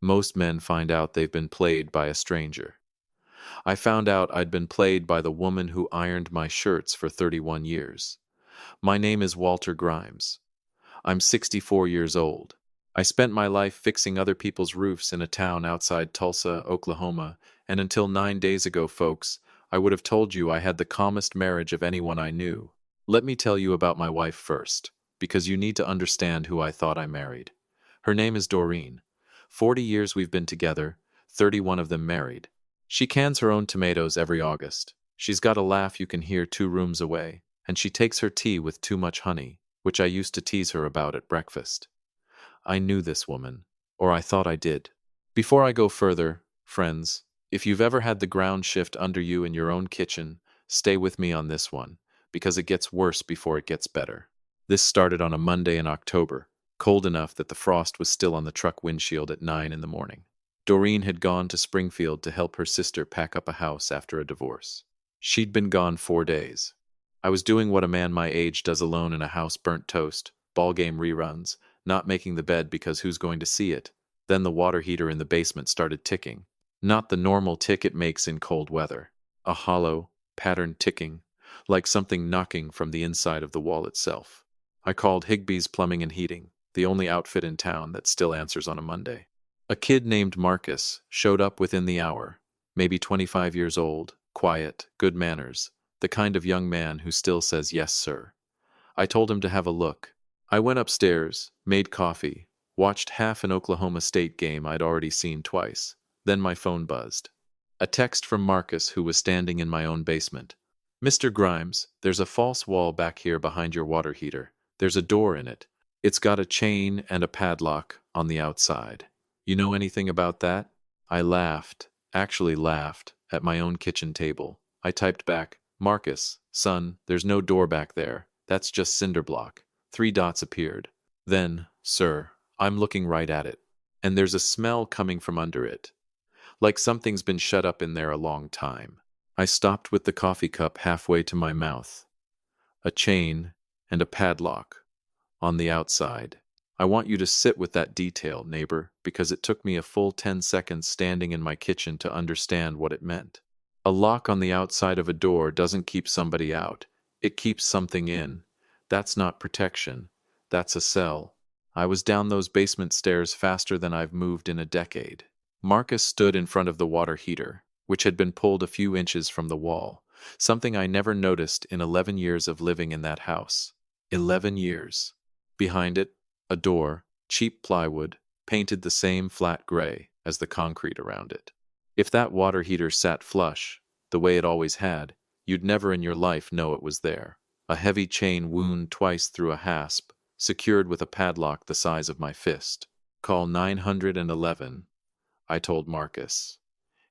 Most men find out they've been played by a stranger. I found out I'd been played by the woman who ironed my shirts for 31 years. My name is Walter Grimes. I'm 64 years old. I spent my life fixing other people's roofs in a town outside Tulsa, Oklahoma, and until 9 days ago, folks, I would have told you I had the calmest marriage of anyone I knew. Let me tell you about my wife first, because you need to understand who I thought I married. Her name is Doreen. 40 years we've been together, 31 of them married. She cans her own tomatoes every August. She's got a laugh you can hear 2 rooms away, and she takes her tea with too much honey, which I used to tease her about at breakfast. I knew this woman, or I thought I did. Before I go further, friends, if you've ever had the ground shift under you in your own kitchen, stay with me on this one, because it gets worse before it gets better. This started on a Monday in October, cold enough that the frost was still on the truck windshield at 9 in the morning. Doreen had gone to Springfield to help her sister pack up a house after a divorce. She'd been gone 4 days. I was doing what a man my age does alone in a house: burnt toast, ballgame reruns, not making the bed because who's going to see it? Then the water heater in the basement started ticking. Not the normal tick it makes in cold weather. A hollow, patterned ticking, like something knocking from the inside of the wall itself. I called Higbee's Plumbing and Heating, the only outfit in town that still answers on a Monday. A kid named Marcus showed up within the hour, maybe 25 years old, quiet, good manners, the kind of young man who still says yes, sir. I told him to have a look. I went upstairs, made coffee, watched half an Oklahoma State game I'd already seen twice. Then my phone buzzed. A text from Marcus, who was standing in my own basement. "Mr. Grimes, there's a false wall back here behind your water heater. There's a door in it. It's got a chain and a padlock on the outside. You know anything about that?" I laughed, actually laughed, at my own kitchen table. I typed back, "Marcus, son, there's no door back there. That's just cinder block." 3 dots appeared. Then, sir, I'm looking right at it. And there's a smell coming from under it. Like something's been shut up in there a long time. I stopped with the coffee cup halfway to my mouth. A chain and a padlock on the outside. I want you to sit with that detail, neighbor, because it took me a full 10 seconds standing in my kitchen to understand what it meant. A lock on the outside of a door doesn't keep somebody out. It keeps something in. That's not protection. That's a cell. I was down those basement stairs faster than I've moved in a decade. Marcus stood in front of the water heater, which had been pulled a few inches from the wall, something I never noticed in 11 years of living in that house. 11 years. Behind it, a door, cheap plywood, painted the same flat gray as the concrete around it. If that water heater sat flush, the way it always had, you'd never in your life know it was there. A heavy chain wound twice through a hasp, secured with a padlock the size of my fist. "Call 911, I told Marcus.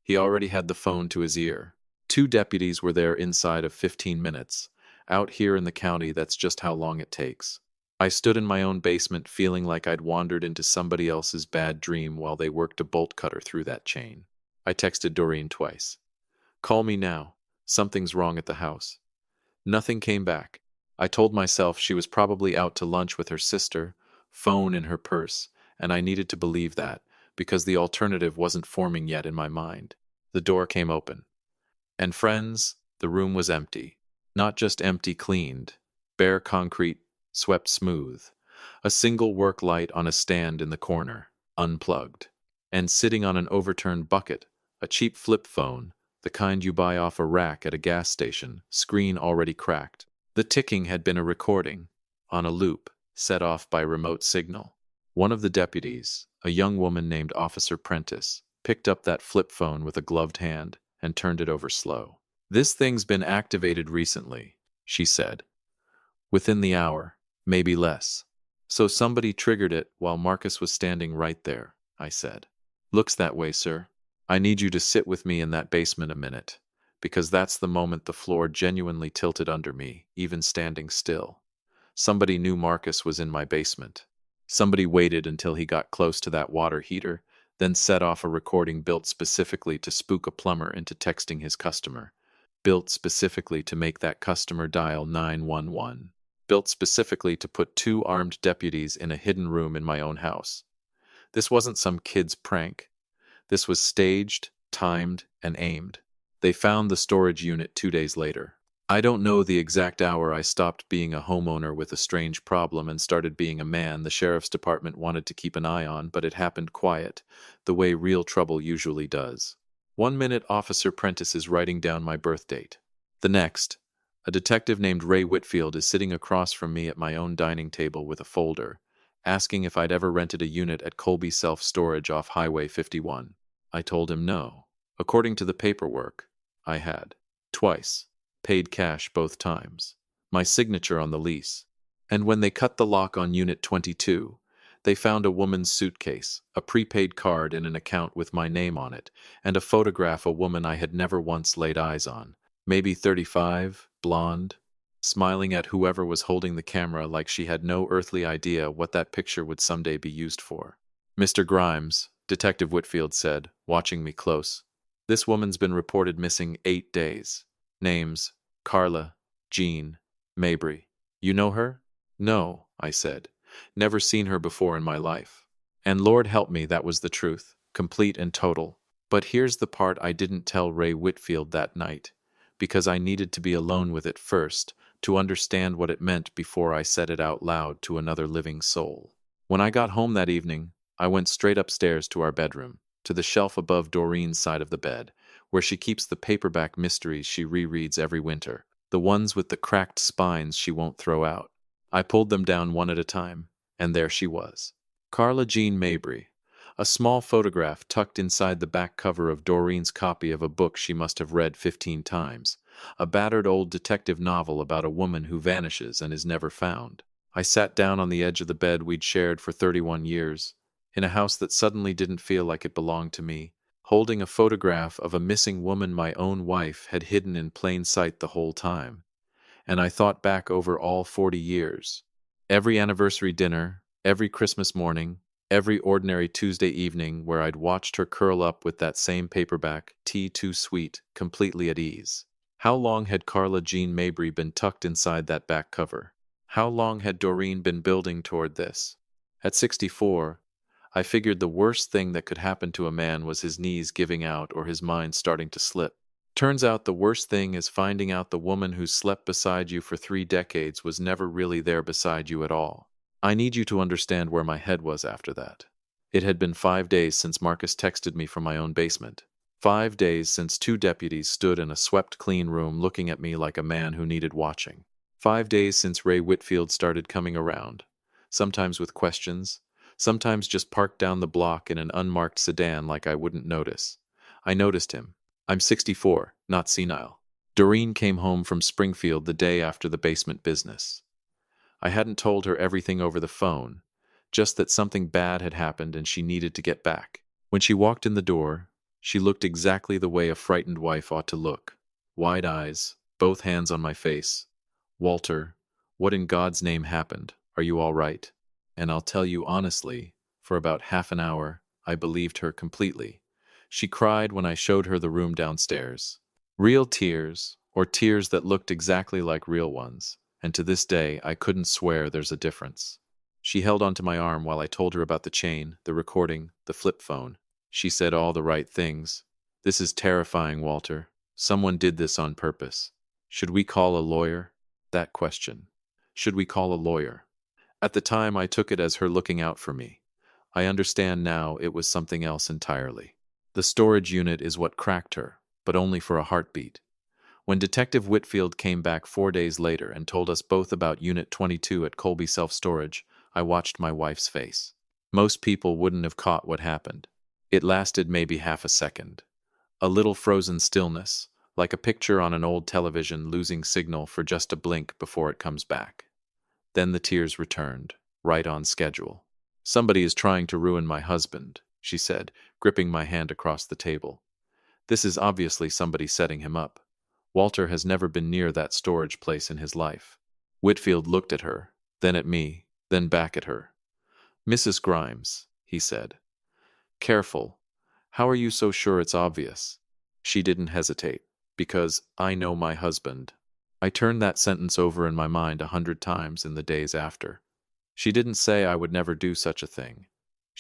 He already had the phone to his ear. 2 deputies were there inside of 15 minutes. Out here in the county, that's just how long it takes. I stood in my own basement feeling like I'd wandered into somebody else's bad dream while they worked a bolt cutter through that chain. I texted Doreen twice. "Call me now. Something's wrong at the house." Nothing came back. I told myself she was probably out to lunch with her sister, phone in her purse, and I needed to believe that, because the alternative wasn't forming yet in my mind. The door came open. And friends, the room was empty. Not just empty cleaned. Bare concrete, swept smooth. A single work light on a stand in the corner, unplugged. And sitting on an overturned bucket, a cheap flip phone, the kind you buy off a rack at a gas station, screen already cracked. The ticking had been a recording, on a loop, set off by remote signal. One of the deputies, a young woman named Officer Prentice, picked up that flip phone with a gloved hand and turned it over slow. "This thing's been activated recently," she said. "Within the hour, maybe less. So somebody triggered it while Marcus was standing right there," I said. "Looks that way, sir. I need you to sit with me in that basement a minute, because that's the moment the floor genuinely tilted under me, even standing still. Somebody knew Marcus was in my basement. Somebody waited until he got close to that water heater, then set off a recording built specifically to spook a plumber into texting his customer. Built specifically to make that customer dial 911. Built specifically to put 2 armed deputies in a hidden room in my own house. This wasn't some kid's prank. This was staged, timed, and aimed. They found the storage unit 2 days later. I don't know the exact hour I stopped being a homeowner with a strange problem and started being a man the sheriff's department wanted to keep an eye on, but it happened quiet, the way real trouble usually does. 1 minute, Officer Prentice is writing down my birth date. The next, a detective named Ray Whitfield is sitting across from me at my own dining table with a folder, asking if I'd ever rented a unit at Colby Self-Storage off Highway 51. I told him no. According to the paperwork, I had. Twice. Paid cash both times. My signature on the lease. And when they cut the lock on Unit 22, they found a woman's suitcase, a prepaid card in an account with my name on it, and a photograph of a woman I had never once laid eyes on. Maybe 35, blonde, smiling at whoever was holding the camera like she had no earthly idea what that picture would someday be used for. "Mr. Grimes," Detective Whitfield said, watching me close, "this woman's been reported missing 8 days. Names: Carla, Jean, Mabry. You know her?" "No," I said. "Never seen her before in my life." And Lord help me, that was the truth, complete and total. But here's the part I didn't tell Ray Whitfield that night, because I needed to be alone with it first, to understand what it meant before I said it out loud to another living soul. When I got home that evening, I went straight upstairs to our bedroom, to the shelf above Doreen's side of the bed, where she keeps the paperback mysteries she rereads every winter, the ones with the cracked spines she won't throw out. I pulled them down one at a time, and there she was. Carla Jean Mabry, a small photograph tucked inside the back cover of Doreen's copy of a book she must have read 15 times, a battered old detective novel about a woman who vanishes and is never found. I sat down on the edge of the bed we'd shared for 31 years, in a house that suddenly didn't feel like it belonged to me, holding a photograph of a missing woman my own wife had hidden in plain sight the whole time. And I thought back over all 40 years. Every anniversary dinner, every Christmas morning, every ordinary Tuesday evening where I'd watched her curl up with that same paperback, tea too sweet, completely at ease. How long had Carla Jean Mabry been tucked inside that back cover? How long had Doreen been building toward this? At 64, I figured the worst thing that could happen to a man was his knees giving out or his mind starting to slip. Turns out the worst thing is finding out the woman who slept beside you for 3 decades was never really there beside you at all. I need you to understand where my head was after that. It had been 5 days since Marcus texted me from my own basement. 5 days since 2 deputies stood in a swept-clean room looking at me like a man who needed watching. 5 days since Ray Whitfield started coming around, sometimes with questions, sometimes just parked down the block in an unmarked sedan like I wouldn't notice. I noticed him. I'm 64, not senile. Doreen came home from Springfield the day after the basement business. I hadn't told her everything over the phone, just that something bad had happened and she needed to get back. When she walked in the door, she looked exactly the way a frightened wife ought to look. Wide eyes, both hands on my face. "Walter, what in God's name happened? Are you all right?" And I'll tell you honestly, for about half an hour, I believed her completely. She cried when I showed her the room downstairs. Real tears, or tears that looked exactly like real ones, and to this day I couldn't swear there's a difference. She held onto my arm while I told her about the chain, the recording, the flip phone. She said all the right things. "This is terrifying, Walter. Someone did this on purpose. Should we call a lawyer?" That question. Should we call a lawyer? At the time, I took it as her looking out for me. I understand now it was something else entirely. The storage unit is what cracked her, but only for a heartbeat. When Detective Whitfield came back 4 days later and told us both about Unit 22 at Colby Self-Storage, I watched my wife's face. Most people wouldn't have caught what happened. It lasted maybe half a second. A little frozen stillness, like a picture on an old television losing signal for just a blink before it comes back. Then the tears returned, right on schedule. "Somebody is trying to ruin my husband," she said, gripping my hand across the table. "This is obviously somebody setting him up. Walter has never been near that storage place in his life." Whitfield looked at her, then at me, then back at her. "Mrs. Grimes," he said. "Careful. How are you so sure it's obvious?" She didn't hesitate. "Because I know my husband." I turned that sentence over in my mind 100 times in the days after. She didn't say I would never do such a thing.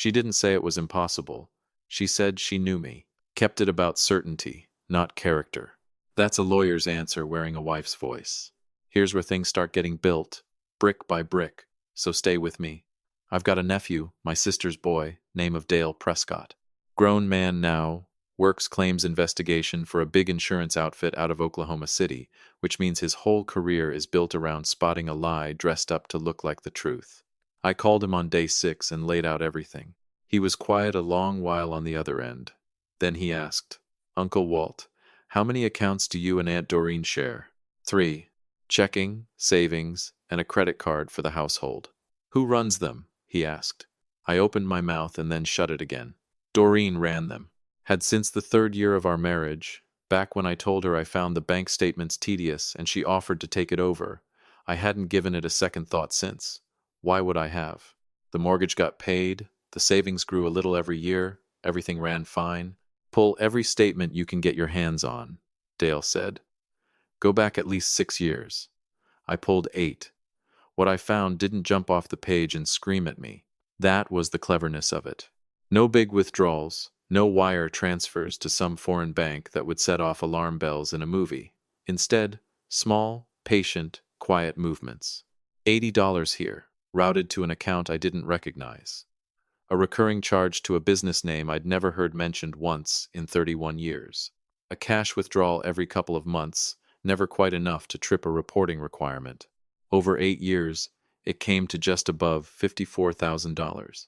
She didn't say it was impossible. She said she knew me. Kept it about certainty, not character. That's a lawyer's answer wearing a wife's voice. Here's where things start getting built, brick by brick, so stay with me. I've got a nephew, my sister's boy, name of Dale Prescott. Grown man now, works claims investigation for a big insurance outfit out of Oklahoma City, which means his whole career is built around spotting a lie dressed up to look like the truth. I called him on day 6 and laid out everything. He was quiet a long while on the other end. Then he asked, Uncle Walt, how many accounts do you and Aunt Doreen share? 3. Checking, savings, and a credit card for the household. Who runs them? He asked. I opened my mouth and then shut it again. Doreen ran them. Had since the 3rd year of our marriage, back when I told her I found the bank statements tedious and she offered to take it over. I hadn't given it a second thought since. Why would I have? The mortgage got paid, the savings grew a little every year, everything ran fine. Pull every statement you can get your hands on, Dale said. Go back at least 6 years. I pulled 8. What I found didn't jump off the page and scream at me. That was the cleverness of it. No big withdrawals, no wire transfers to some foreign bank that would set off alarm bells in a movie. Instead, small, patient, quiet movements. $80 here, routed to an account I didn't recognize. A recurring charge to a business name I'd never heard mentioned once in 31 years. A cash withdrawal every couple of months, never quite enough to trip a reporting requirement. Over 8 years, it came to just above $54,000.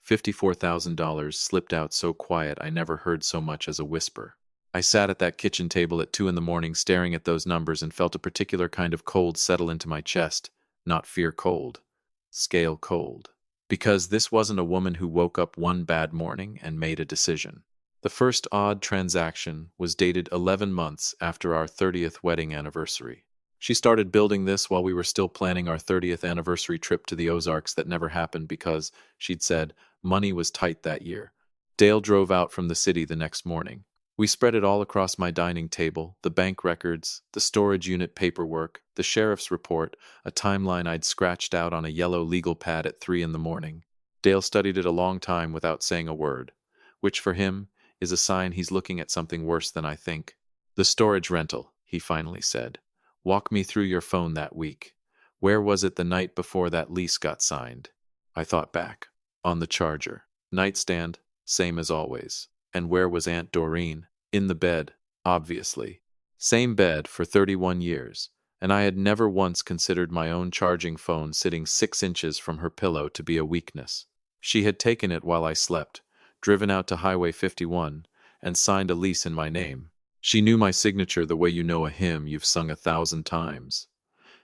$54,000 slipped out so quiet I never heard so much as a whisper. I sat at that kitchen table at 2 in the morning staring at those numbers and felt a particular kind of cold settle into my chest, not fear cold, scale cold. Because this wasn't a woman who woke up one bad morning and made a decision. The first odd transaction was dated 11 months after our 30th wedding anniversary. She started building this while we were still planning our 30th anniversary trip to the Ozarks that never happened because, she'd said, money was tight that year. Dale drove out from the city the next morning. We spread it all across my dining table, the bank records, the storage unit paperwork, the sheriff's report, a timeline I'd scratched out on a yellow legal pad at 3 in the morning. Dale studied it a long time without saying a word, which for him is a sign he's looking at something worse than I think. The storage rental, he finally said. Walk me through your phone that week. Where was it the night before that lease got signed? I thought back. On the charger. Nightstand, same as always. And where was Aunt Doreen? In the bed, obviously. Same bed for 31 years, and I had never once considered my own charging phone sitting 6 inches from her pillow to be a weakness. She had taken it while I slept, driven out to Highway 51, and signed a lease in my name. She knew my signature the way you know a hymn you've sung 1,000 times.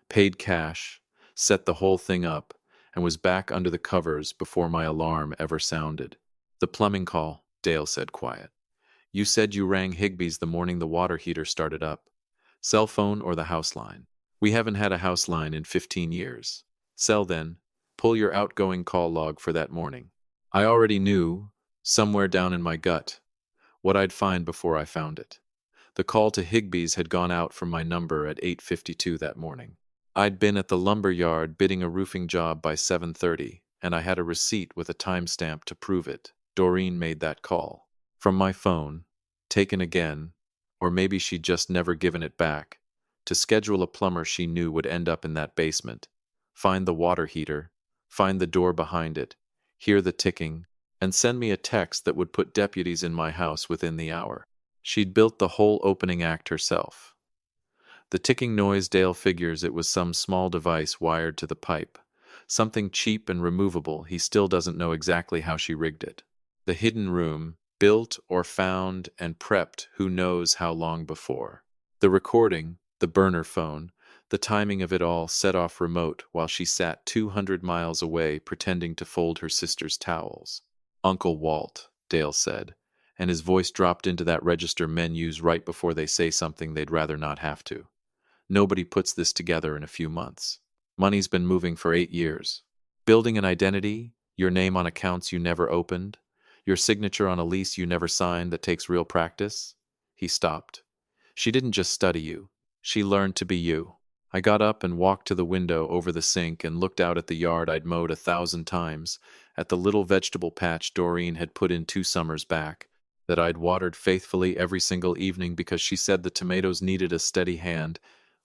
Paid cash, set the whole thing up, and was back under the covers before my alarm ever sounded. The plumbing call, Dale said quiet. You said you rang Higby's the morning the water heater started up. Cell phone or the house line? We haven't had a house line in 15 years. Cell then. Pull your outgoing call log for that morning. I already knew, somewhere down in my gut, what I'd find before I found it. The call to Higby's had gone out from my number at 8:52 that morning. I'd been at the lumber yard bidding a roofing job by 7:30, and I had a receipt with a timestamp to prove it. Doreen made that call. From my phone, taken again, or maybe she'd just never given it back, to schedule a plumber she knew would end up in that basement, find the water heater, find the door behind it, hear the ticking, and send me a text that would put deputies in my house within the hour. She'd built the whole opening act herself. The ticking noise Dale figures it was some small device wired to the pipe, something cheap and removable. He still doesn't know exactly how she rigged it. The hidden room, built or found and prepped who knows how long before. The recording, the burner phone, the timing of it all set off remote while she sat 200 miles away pretending to fold her sister's towels. Uncle Walt, Dale said, and his voice dropped into that register men use right before they say something they'd rather not have to. Nobody puts this together in a few months. Money's been moving for 8 years. Building an identity, your name on accounts you never opened, your signature on a lease you never signed that takes real practice. He stopped. She didn't just study you. She learned to be you. I got up and walked to the window over the sink and looked out at the yard I'd mowed 1,000 times, at the little vegetable patch Doreen had put in 2 summers back, that I'd watered faithfully every single evening because she said the tomatoes needed a steady hand.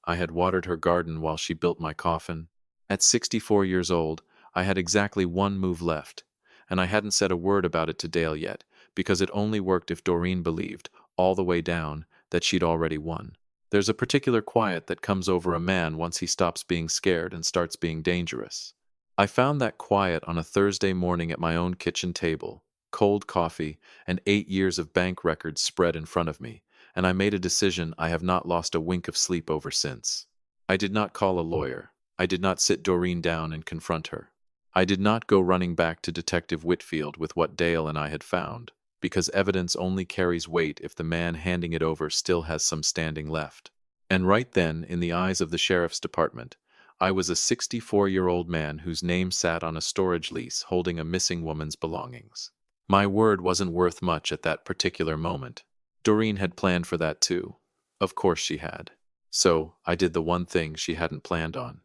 I had watered her garden while she built my coffin. At 64 years old, I had exactly one move left, and I hadn't said a word about it to Dale yet, because it only worked if Doreen believed, all the way down, that she'd already won. There's a particular quiet that comes over a man once he stops being scared and starts being dangerous. I found that quiet on a Thursday morning at my own kitchen table, cold coffee, and 8 years of bank records spread in front of me, and I made a decision I have not lost a wink of sleep over since. I did not call a lawyer. I did not sit Doreen down and confront her. I did not go running back to Detective Whitfield with what Dale and I had found, because evidence only carries weight if the man handing it over still has some standing left. And right then, in the eyes of the sheriff's department, I was a 64-year-old man whose name sat on a storage lease holding a missing woman's belongings. My word wasn't worth much at that particular moment. Doreen had planned for that too. Of course she had. So, I did the one thing she hadn't planned on.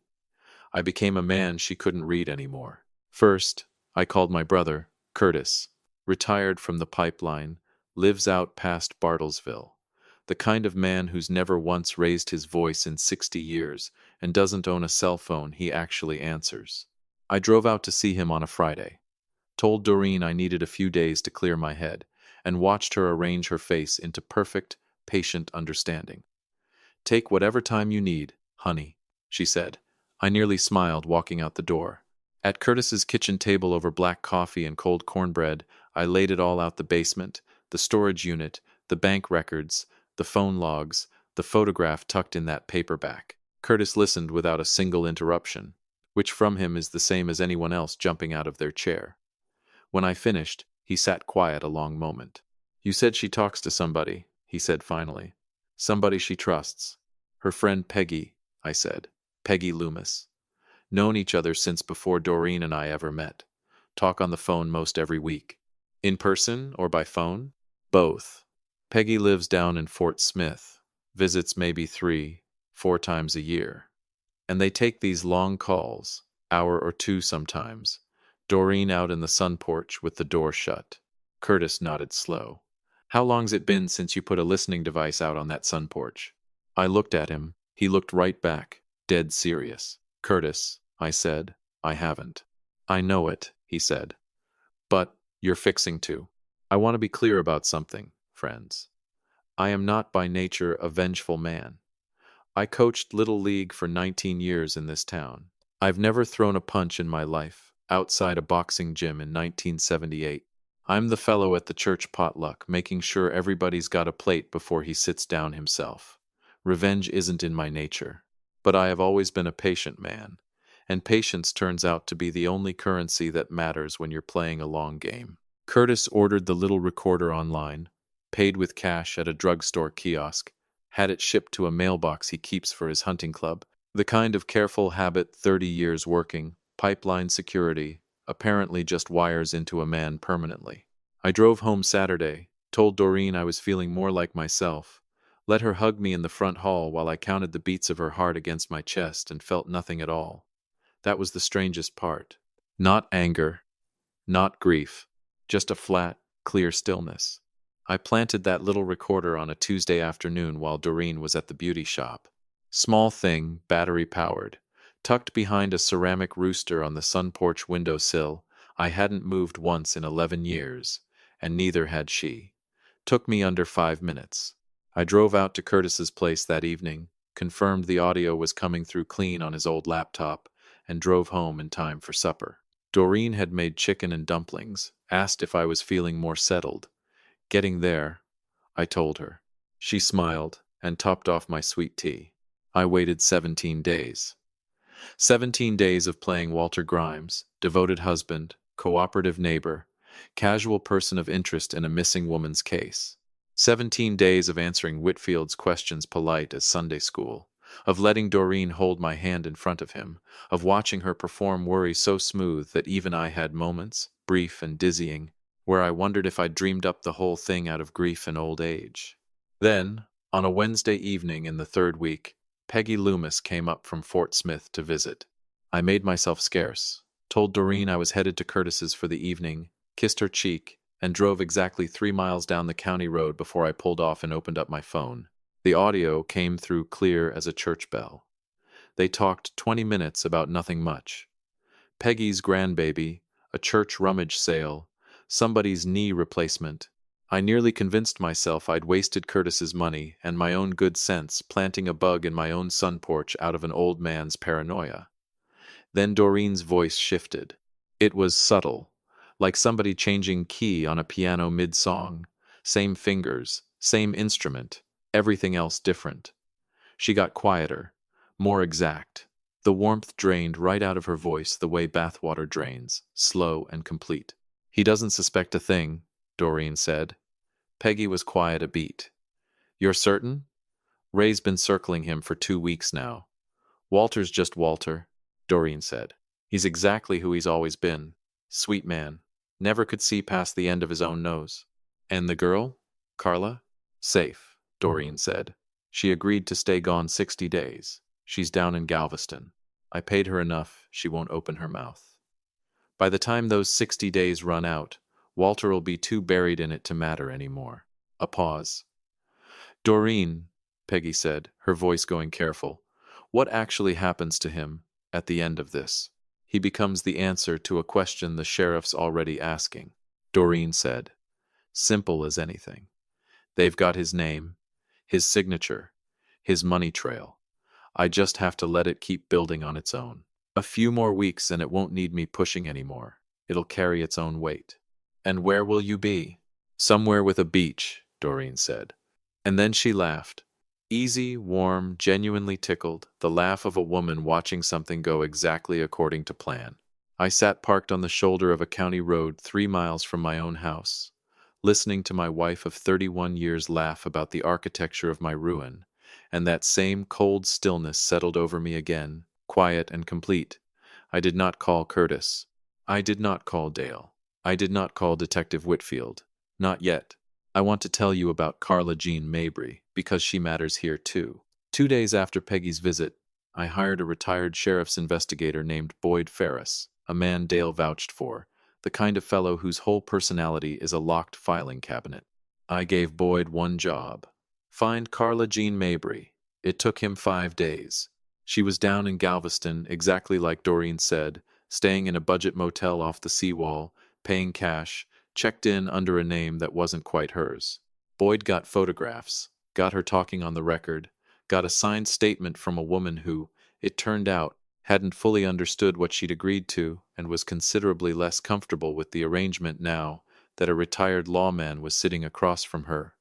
I became a man she couldn't read anymore. First, I called my brother, Curtis, retired from the pipeline, lives out past Bartlesville. The kind of man who's never once raised his voice in 60 years and doesn't own a cell phone he actually answers. I drove out to see him on a Friday, told Doreen I needed a few days to clear my head, and watched her arrange her face into perfect, patient understanding. "Take whatever time you need, honey," she said. I nearly smiled walking out the door. At Curtis's kitchen table over black coffee and cold cornbread, I laid it all out: the basement, the storage unit, the bank records, the phone logs, the photograph tucked in that paperback. Curtis listened without a single interruption, which from him is the same as anyone else jumping out of their chair. When I finished, he sat quiet a long moment. "You said she talks to somebody," he said finally. "Somebody she trusts." "Her friend Peggy," I said. "Peggy Loomis. Known each other since before Doreen and I ever met. Talk on the phone most every week." "In person or by phone?" "Both. Peggy lives down in Fort Smith. Visits maybe 3, 4 times a year. And they take these long calls, hour or two sometimes. Doreen out in the sun porch with the door shut." Curtis nodded slow. "How long's it been since you put a listening device out on that sun porch?" I looked at him. He looked right back, dead serious. "Curtis," I said, "I haven't." "I know it," he said. "But you're fixing to. I want to be clear about something, friends. I am not by nature a vengeful man. I coached Little League for 19 years in this town. I've never thrown a punch in my life, outside a boxing gym in 1978. I'm the fellow at the church potluck, making sure everybody's got a plate before he sits down himself. Revenge isn't in my nature. But I have always been a patient man, and patience turns out to be the only currency that matters when you're playing a long game." Curtis ordered the little recorder online, paid with cash at a drugstore kiosk, had it shipped to a mailbox he keeps for his hunting club. The kind of careful habit 30 years working, pipeline security, apparently just wires into a man permanently. I drove home Saturday, told Doreen I was feeling more like myself, let her hug me in the front hall while I counted the beats of her heart against my chest and felt nothing at all. That was the strangest part. Not anger, not grief, just a flat, clear stillness. I planted that little recorder on a Tuesday afternoon while Doreen was at the beauty shop. Small thing, battery-powered, tucked behind a ceramic rooster on the sun porch windowsill. I hadn't moved once in 11 years, and neither had she. Took me under 5 minutes. I drove out to Curtis's place that evening, confirmed the audio was coming through clean on his old laptop, and drove home in time for supper. Doreen had made chicken and dumplings, asked if I was feeling more settled. Getting there, I told her. She smiled and topped off my sweet tea. I waited 17 days. 17 days of playing Walter Grimes, devoted husband, cooperative neighbor, casual person of interest in a missing woman's case. 17 days of answering Whitfield's questions polite as Sunday school, of letting Doreen hold my hand in front of him, of watching her perform worry so smooth that even I had moments, brief and dizzying, where I wondered if I'd dreamed up the whole thing out of grief and old age. Then, on a Wednesday evening in the 3rd week, Peggy Loomis came up from Fort Smith to visit. I made myself scarce. Told Doreen I was headed to Curtis's for the evening, kissed her cheek, and drove exactly 3 miles down the county road before I pulled off and opened up my phone. The audio came through clear as a church bell. They talked 20 minutes about nothing much. Peggy's grandbaby, a church rummage sale, somebody's knee replacement. I nearly convinced myself I'd wasted Curtis's money and my own good sense planting a bug in my own sun porch out of an old man's paranoia. Then Doreen's voice shifted. It was subtle, like somebody changing key on a piano mid-song. Same fingers, same instrument, everything else different. She got quieter, more exact. The warmth drained right out of her voice the way bathwater drains, slow and complete. He doesn't suspect a thing, Doreen said. Peggy was quiet a beat. You're certain? Ray's been circling him for 2 weeks now. Walter's just Walter, Doreen said. He's exactly who he's always been. Sweet man. Never could see past the end of his own nose. And the girl? Carla? Safe, Doreen said. She agreed to stay gone 60 days. She's down in Galveston. I paid her enough, she won't open her mouth. By the time those 60 days run out, Walter'll be too buried in it to matter anymore. A pause. Doreen, Peggy said, her voice going careful, what actually happens to him at the end of this? He becomes the answer to a question the sheriff's already asking. Doreen said, simple as anything. They've got his name, his signature, his money trail. I just have to let it keep building on its own. A few more weeks and it won't need me pushing anymore. It'll carry its own weight. And where will you be? Somewhere with a beach, Doreen said. And then she laughed. Easy, warm, genuinely tickled, the laugh of a woman watching something go exactly according to plan. I sat parked on the shoulder of a county road 3 miles from my own house, listening to my wife of 31 years laugh about the architecture of my ruin, and that same cold stillness settled over me again, quiet and complete. I did not call Curtis. I did not call Dale. I did not call Detective Whitfield. Not yet. I want to tell you about Carla Jean Mabry, because she matters here too. 2 days after Peggy's visit, I hired a retired sheriff's investigator named Boyd Ferris, a man Dale vouched for, the kind of fellow whose whole personality is a locked filing cabinet. I gave Boyd one job. Find Carla Jean Mabry. It took him 5 days. She was down in Galveston, exactly like Doreen said, staying in a budget motel off the seawall, paying cash, checked in under a name that wasn't quite hers. Boyd got photographs, got her talking on the record, got a signed statement from a woman who, it turned out, hadn't fully understood what she'd agreed to and was considerably less comfortable with the arrangement now that a retired lawman was sitting across from her,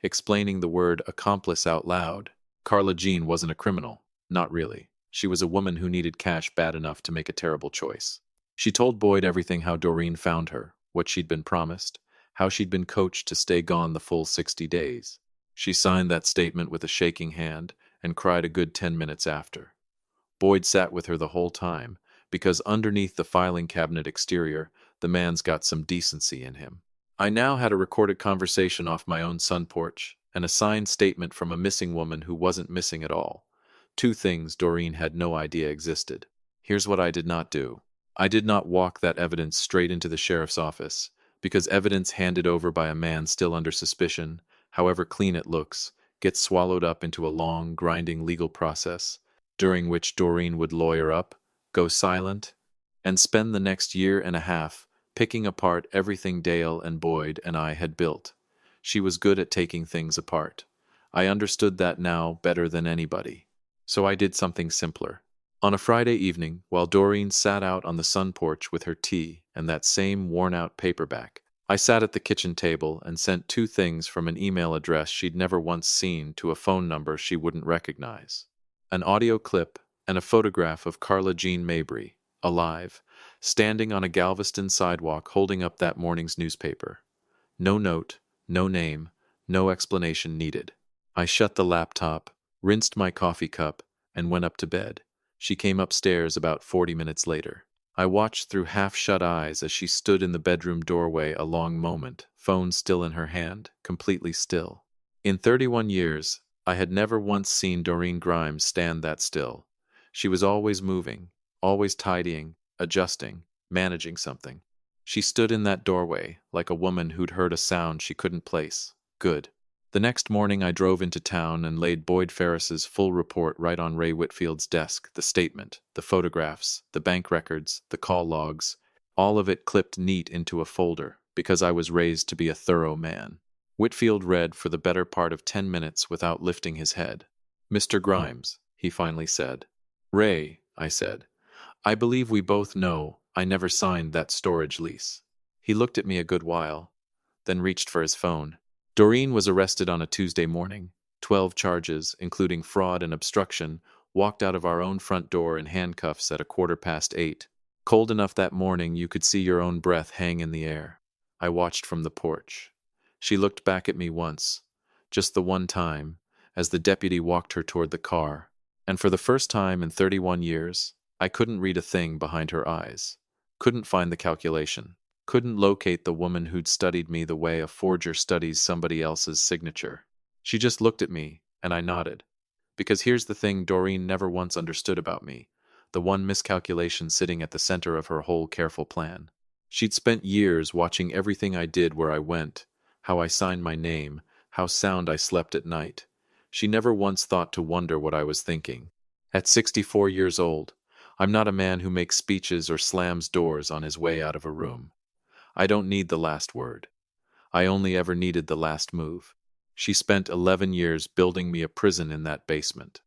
explaining the word accomplice out loud. Carla Jean wasn't a criminal. Not really. She was a woman who needed cash bad enough to make a terrible choice. She told Boyd everything how Doreen found her, what she'd been promised, how she'd been coached to stay gone the full 60 days. She signed that statement with a shaking hand and cried a good 10 minutes after. Boyd sat with her the whole time, because underneath the filing cabinet exterior, the man's got some decency in him. I now had a recorded conversation off my own sun porch, and a signed statement from a missing woman who wasn't missing at all. 2 things Doreen had no idea existed. Here's what I did not do. I did not walk that evidence straight into the sheriff's office, because evidence handed over by a man still under suspicion, however clean it looks, gets swallowed up into a long, grinding legal process, during which Doreen would lawyer up, go silent, and spend the next year and a half picking apart everything Dale and Boyd and I had built. She was good at taking things apart. I understood that now better than anybody. So I did something simpler. On a Friday evening, while Doreen sat out on the sun porch with her tea and that same worn-out paperback, I sat at the kitchen table and sent 2 things from an email address she'd never once seen to a phone number she wouldn't recognize. An audio clip and a photograph of Carla Jean Mabry, alive, standing on a Galveston sidewalk holding up that morning's newspaper. No note, no name, no explanation needed. I shut the laptop, rinsed my coffee cup, and went up to bed. She came upstairs about 40 minutes later. I watched through half-shut eyes as she stood in the bedroom doorway a long moment, phone still in her hand, completely still. In 31 years, I had never once seen Doreen Grimes stand that still. She was always moving, always tidying, adjusting, managing something. She stood in that doorway, like a woman who'd heard a sound she couldn't place. Good. The next morning I drove into town and laid Boyd Ferris's full report right on Ray Whitfield's desk, the statement, the photographs, the bank records, the call logs, all of it clipped neat into a folder, because I was raised to be a thorough man. Whitfield read for the better part of 10 minutes without lifting his head. "Mr. Grimes," he finally said. "Ray," I said, "I believe we both know I never signed that storage lease." He looked at me a good while, then reached for his phone. Doreen was arrested on a Tuesday morning. 12 charges, including fraud and obstruction, walked out of our own front door in handcuffs at 8:15. Cold enough that morning you could see your own breath hang in the air. I watched from the porch. She looked back at me once, just the one time, as the deputy walked her toward the car, and for the first time in 31 years, I couldn't read a thing behind her eyes. Couldn't find the calculation. Couldn't locate the woman who'd studied me the way a forger studies somebody else's signature. She just looked at me, and I nodded. Because here's the thing Doreen never once understood about me, the one miscalculation sitting at the center of her whole careful plan. She'd spent years watching everything I did where I went, how I signed my name, how sound I slept at night. She never once thought to wonder what I was thinking. At 64 years old, I'm not a man who makes speeches or slams doors on his way out of a room. I don't need the last word. I only ever needed the last move. She spent 11 years building me a prison in that basement.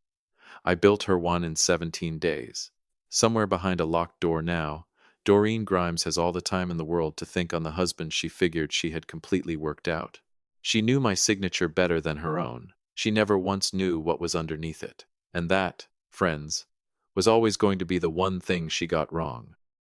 I built her one in 17 days. Somewhere behind a locked door now, Doreen Grimes has all the time in the world to think on the husband she figured she had completely worked out. She knew my signature better than her own. She never once knew what was underneath it. And that, friends, was always going to be the one thing she got wrong.